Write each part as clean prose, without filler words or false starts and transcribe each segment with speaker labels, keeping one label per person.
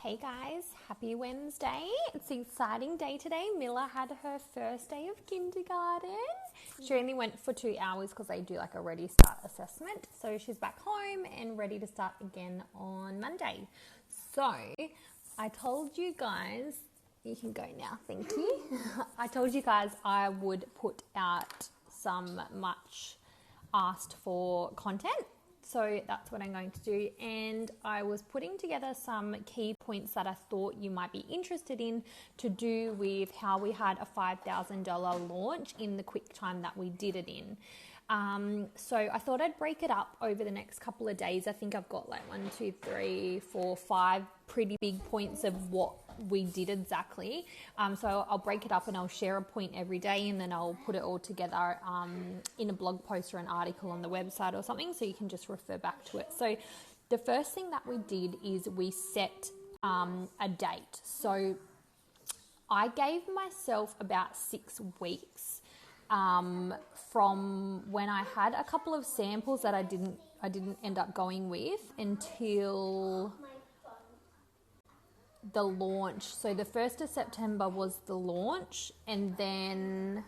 Speaker 1: Hey guys, happy Wednesday. It's an exciting day today. Mila had her first day of kindergarten. She only went for 2 hours because they do like a ready start assessment. So she's back home and ready to start again on Monday. So I told you guys, you can go now, thank you. I told you guys I would put out some much asked for content. So that's what I'm going to do, and I was putting together some key points that I thought you might be interested in to do with how we had a $5,000 launch in the quick time that we did it in. So I thought I'd break it up over the next couple of days. I think I've got like 1, 2, 3, 4, 5 pretty big points of what we did exactly. So I'll break it up and I'll share a point every day, and then I'll put it all together in a blog post or an article on the website or something, so you can just refer back to it. So the first thing that we did is we set a date. So I gave myself about 6 weeks from when I had a couple of samples that I didn't end up going with until the launch. So the 1st of September was the launch, and then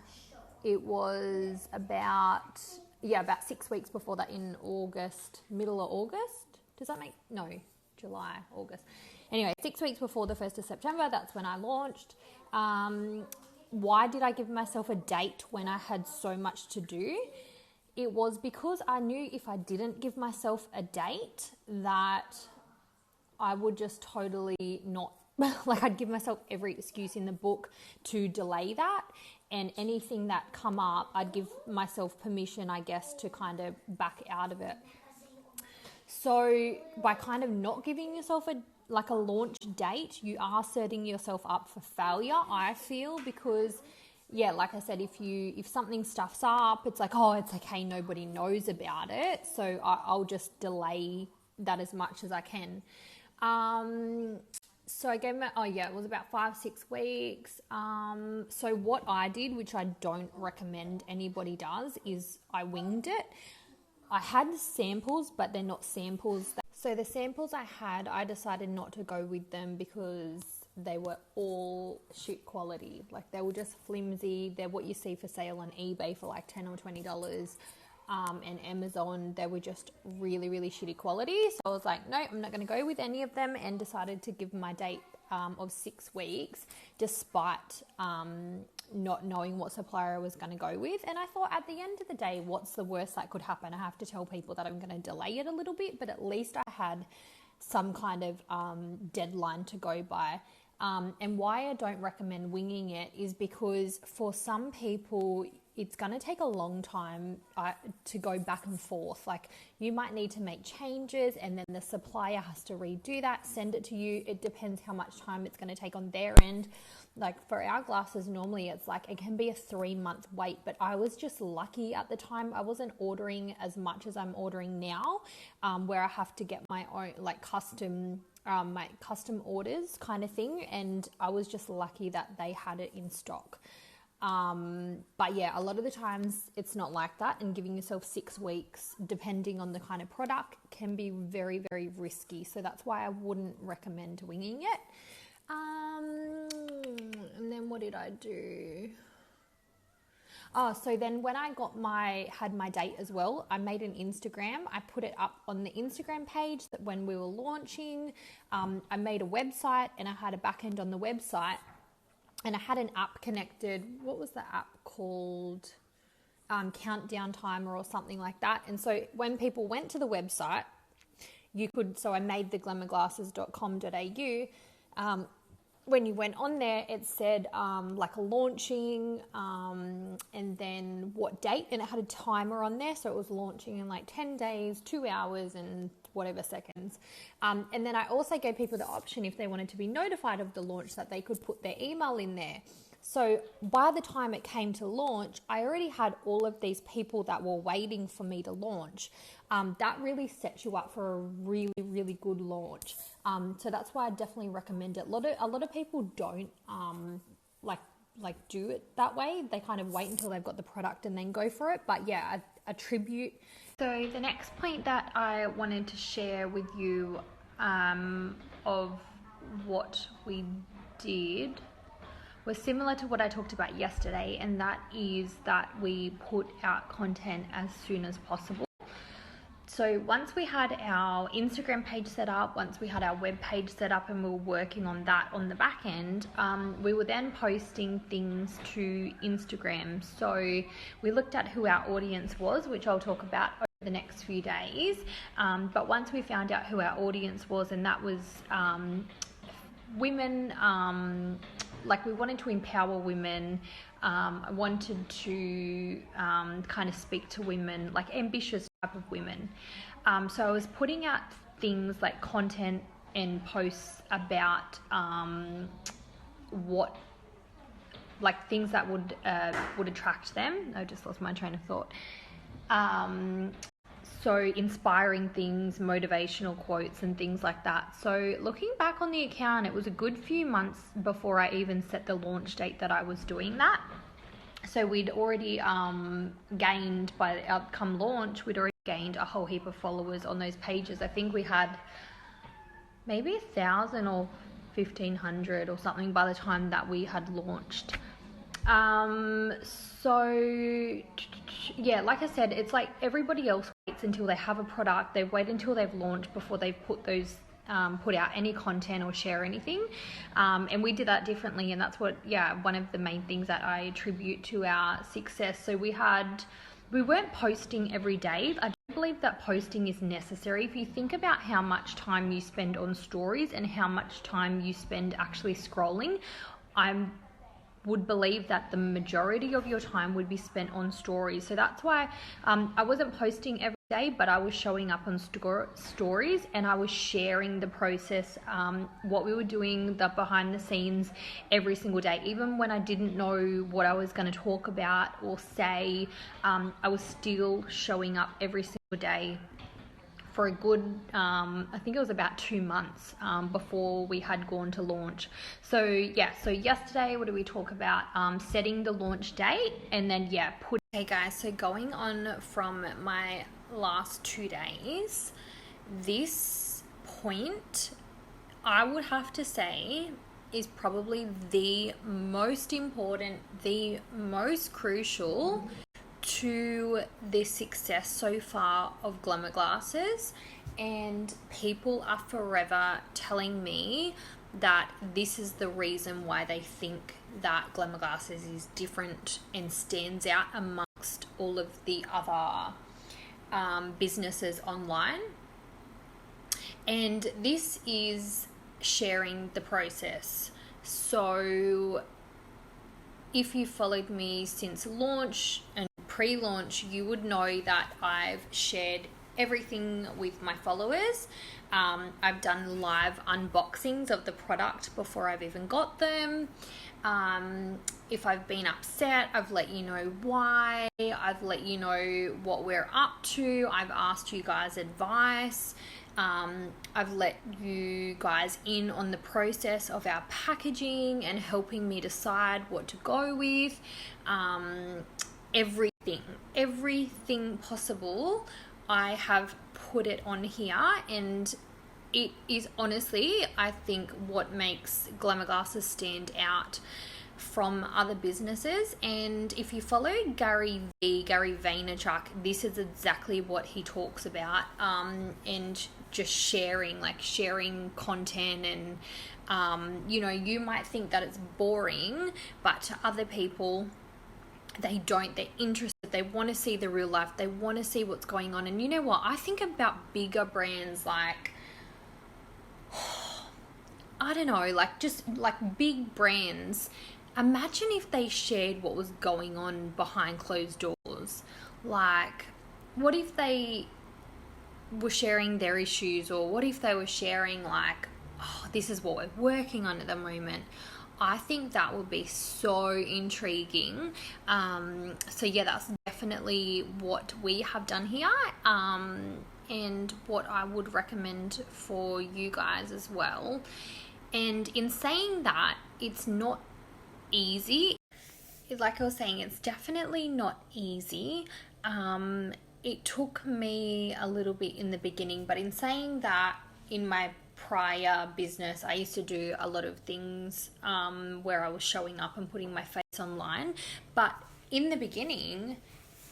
Speaker 1: it was about 6 weeks before that, in August, middle of August. Does that make, no, July, August. Anyway, 6 weeks before the 1st of September, that's when I launched. Why did I give myself a date when I had so much to do? It was because I knew if I didn't give myself a date that I would just totally not, like I'd give myself every excuse in the book to delay that, and anything that come up, I'd give myself permission, I guess, to kind of back out of it. So by kind of not giving yourself a launch date, you are setting yourself up for failure, I feel, because like I said, if something stuffs up, it's like, oh, it's okay, nobody knows about it, so I'll just delay that as much as I can. So I gave it was about 5-6 weeks. So what I did, which I don't recommend anybody does, is I winged it. I had samples, but they're not samples. So the samples I had, I decided not to go with them because they were all shit quality. Like, they were just flimsy. They're what you see for sale on eBay for like $10 or $20. And Amazon, they were just really, really shitty quality. So I was like, no, I'm not going to go with any of them, and decided to give my date of 6 weeks, despite not knowing what supplier I was going to go with. And I thought, at the end of the day, what's the worst that could happen? I have to tell people that I'm going to delay it a little bit, but at least I had some kind of deadline to go by. And why I don't recommend winging it is because for some people, it's going to take a long time to go back and forth. Like, you might need to make changes, and then the supplier has to redo that, send it to you. It depends how much time it's going to take on their end. Like, for our glasses, normally it's like, it can be a 3-month wait, but I was just lucky at the time. I wasn't ordering as much as I'm ordering now, where I have to get my own, like, custom orders kind of thing. And I was just lucky that they had it in stock. But yeah, a lot of the times it's not like that, and giving yourself 6 weeks, depending on the kind of product, can be very, very risky. So that's why I wouldn't recommend winging it. And then what did I do? Oh, so then when I had my date as well, I made an Instagram. I put it up on the Instagram page that when we were launching, I made a website, and I had a back end on the website. And I had an app connected. What was the app called? Countdown timer or something like that. And so when people went to the website, so I made the glamourglasses.com.au. When you went on there, it said like launching, and then what date, and it had a timer on there. So it was launching in like 10 days, 2 hours, and whatever seconds. And then I also gave people the option, if they wanted to be notified of the launch, that they could put their email in there. So by the time it came to launch, I already had all of these people that were waiting for me to launch. That really sets you up for a really, really good launch. So that's why I definitely recommend it. A lot of people don't like do it that way. They kind of wait until they've got the product and then go for it. But yeah, I attribute. So the next point that I wanted to share with you of what we did was similar to what I talked about yesterday, and that is that we put out content as soon as possible. So once we had our Instagram page set up, once we had our web page set up and we were working on that on the back end, we were then posting things to Instagram. So we looked at who our audience was, which I'll talk about over the next few days. But once we found out who our audience was, and that was women, like we wanted to empower women. I wanted to kind of speak to women, like ambitious type of women. So I was putting out things like content and posts about what, like things that would attract them. I just lost my train of thought. So inspiring things, motivational quotes and things like that. So looking back on the account, it was a good few months before I even set the launch date that I was doing that. So we'd already gained, by the outcome launch, we'd already gained a whole heap of followers on those pages. I think we had maybe 1,000 or 1,500 or something by the time that we had launched. So yeah, like I said, it's like everybody else waits until they have a product. They wait until they've launched before they put out any content or share anything. And we did that differently, and that's what, one of the main things that I attribute to our success. So we weren't posting every day. I don't believe that posting is necessary. If you think about how much time you spend on stories and how much time you spend actually scrolling, I would believe that the majority of your time would be spent on stories. So that's why I wasn't posting every day, but I was showing up on stories, and I was sharing the process, what we were doing, the behind the scenes every single day. Even when I didn't know what I was going to talk about or say, I was still showing up every single day for a good, I think it was about 2 months before we had gone to launch. So yesterday, what did we talk about? Setting the launch date, and then Hey guys, so going on from my last 2 days, this point, I would have to say, is probably the most important, the most crucial to the success so far of Glamour Glasses. And people are forever telling me that this is the reason why they think that Glamour Glasses is different and stands out amongst all of the other businesses online. And this is sharing the process. So if you followed me since launch and pre-launch, you would know that I've shared everything with my followers. I've done live unboxings of the product before I've even got them. If I've been upset, I've let you know why. I've let you know what we're up to. I've asked you guys advice. I've let you guys in on the process of our packaging and helping me decide what to go with. Everything possible, I have put it on here, and it is honestly, I think, what makes Glamour Glasses stand out from other businesses. And if you follow Gary Vaynerchuk, this is exactly what he talks about, and just sharing content. And you might think that it's boring, but to other people, they're interested, they want to see the real life, they want to see what's going on. And you know what, I think about bigger brands like, I don't know, like big brands. Imagine if they shared what was going on behind closed doors. Like, what if they were sharing their issues, or what if they were sharing this is what we're working on at the moment? I think that would be so intriguing. So that's definitely what we have done here, and what I would recommend for you guys as well. And in saying that, it's not easy. Like I was saying, it's definitely not easy. It took me a little bit in the beginning, but in saying that, in my prior business, I used to do a lot of things where I was showing up and putting my face online. But in the beginning,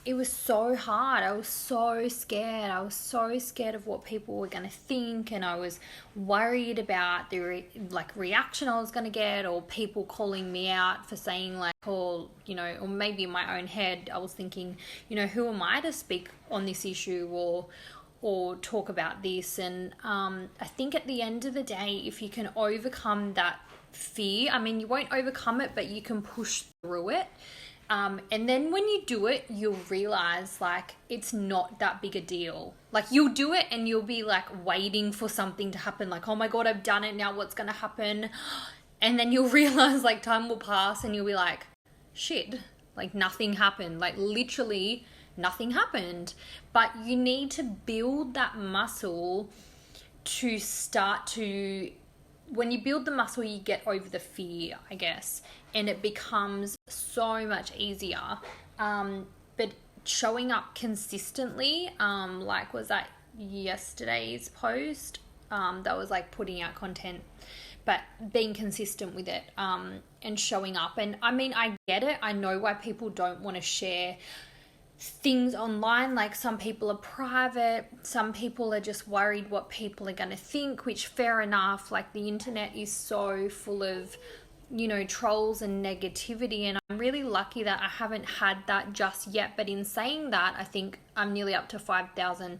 Speaker 1: it was so hard. I was so scared. I was so scared of what people were going to think, and I was worried about the reaction I was going to get, or people calling me out for saying like, or maybe in my own head, I was thinking, who am I to speak on this issue or talk about this? And I think at the end of the day, if you can overcome that fear, I mean, you won't overcome it, but you can push through it. And then when you do it, you'll realize like it's not that big a deal. Like you'll do it and you'll be like waiting for something to happen. Like, oh my God, I've done it. Now what's going to happen? And then you'll realize like time will pass and you'll be like, shit, like nothing happened. Like literally nothing happened. But you need to build that muscle to start to, when you build the muscle, you get over the fear, I guess, and it becomes so much easier. But showing up consistently, like was that yesterday's post, that was like putting out content, but being consistent with it, and showing up. And I mean, I get it. I know why people don't want to share things online. Like some people are private, some people are just worried what people are going to think, which fair enough. Like the internet is so full of trolls and negativity, and I'm really lucky that I haven't had that just yet. But in saying that, I think I'm nearly up to 5,000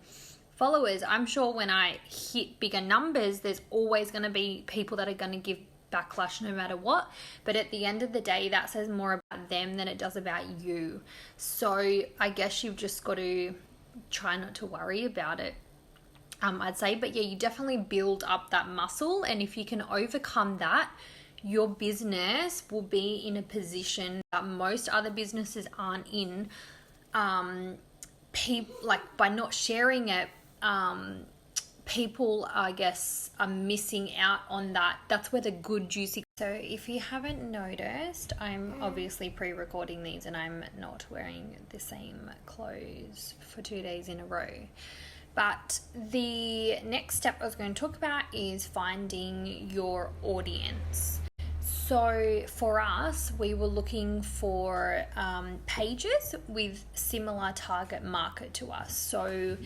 Speaker 1: followers. I'm sure when I hit bigger numbers, there's always going to be people that are going to give backlash no matter what, but at the end of the day, that says more about them than it does about you. So I guess you've just got to try not to worry about it, I'd say. But yeah, you definitely build up that muscle, and if you can overcome that, your business will be in a position that most other businesses aren't in. By not sharing it, people, I guess, are missing out on that. That's where the good juicy. So if you haven't noticed, I'm obviously pre-recording these and I'm not wearing the same clothes for 2 days in a row. But the next step I was going to talk about is finding your audience. So for us, we were looking for pages with similar target market to us. So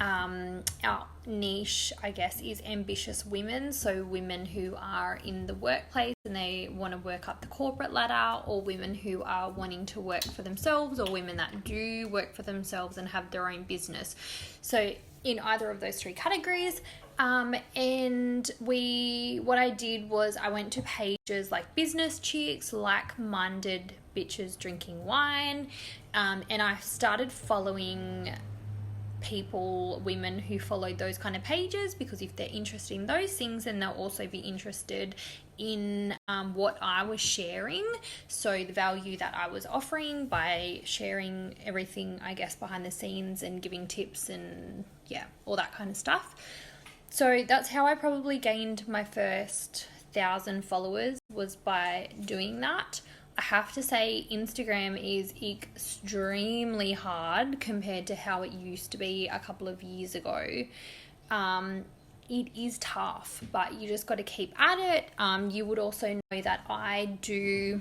Speaker 1: our niche, I guess, is ambitious women. So women who are in the workplace and they want to work up the corporate ladder, or women who are wanting to work for themselves, or women that do work for themselves and have their own business. So in either of those three categories. And what I did was I went to pages like Business Chicks, Like-Minded Bitches Drinking Wine, and I started following women who followed those kind of pages, because if they're interested in those things, then they'll also be interested in what I was sharing. So the value that I was offering by sharing everything, I guess, behind the scenes and giving tips and all that kind of stuff. So that's how I probably gained my first 1,000 followers, was by doing that. I have to say Instagram is extremely hard compared to how it used to be a couple of years ago. It is tough, but you just got to keep at it. You would also know that I do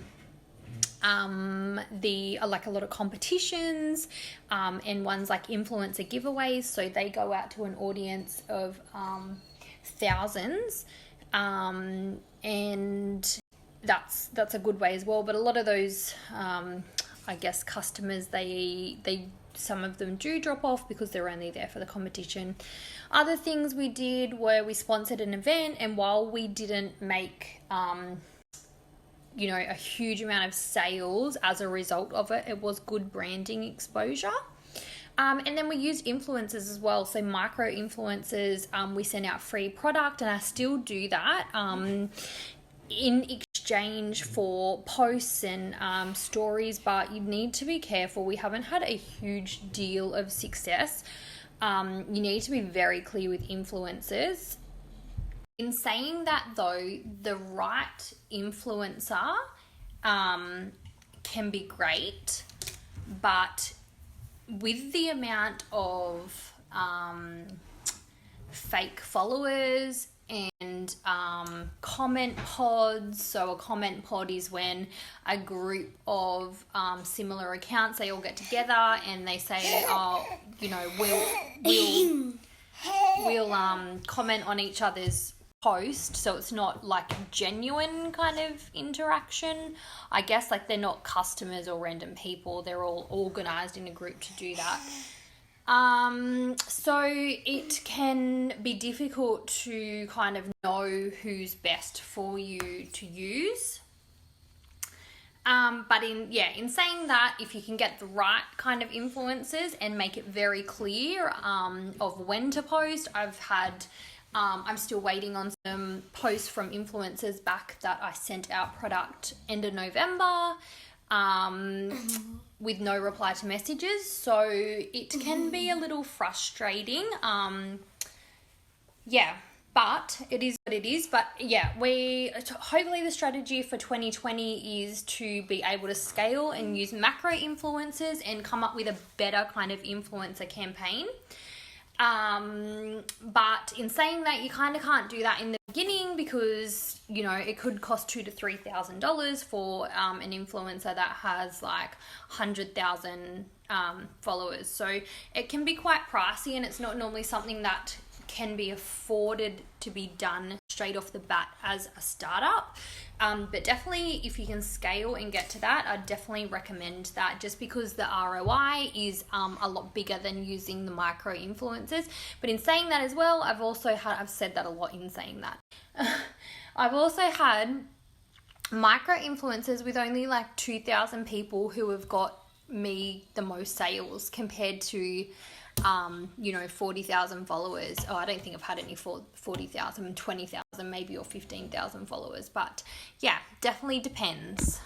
Speaker 1: like a lot of competitions, and ones like influencer giveaways. So they go out to an audience of thousands, and that's a good way as well. But a lot of those, I guess, customers, they some of them do drop off because they're only there for the competition. Other things we did were we sponsored an event, and while we didn't make a huge amount of sales as a result of it, it was good branding exposure. And then we used influencers as well. So micro influencers, we sent out free product, and I still do that in exchange for posts and stories, but you need to be careful. We haven't had a huge deal of success. You need to be very clear with influencers. In saying that though, the right influencer can be great, but with the amount of fake followers and comment pods. So a comment pod is when a group of similar accounts, they all get together and they say, oh, you know, we'll comment on each other's post, so it's not like genuine kind of interaction. I guess like they're not customers or random people, they're all organized in a group to do that. So it can be difficult to kind of know who's best for you to use. But in saying that, if you can get the right kind of influencers and make it very clear of when to post, I'm still waiting on some posts from influencers back that I sent out product end of November with no reply to messages. So it can be a little frustrating. But it is what it is. But yeah, hopefully the strategy for 2020 is to be able to scale and use macro influencers and come up with a better kind of influencer campaign. But in saying that, you kind of can't do that in the beginning because, you know, it could cost $2,000 to $3,000 for an influencer that has like 100,000 followers. So it can be quite pricey, and it's not normally something that can be afforded to be done straight off the bat as a startup. But definitely if you can scale and get to that, I'd definitely recommend that, just because the ROI is a lot bigger than using the micro influencers. But in saying that as well, I've said that a lot in saying that. I've also had micro influencers with only like 2,000 people who have got me the most sales compared to 40,000 followers. I don't think I've had any 40,000, 20,000 maybe, or 15,000 followers. But yeah, definitely depends.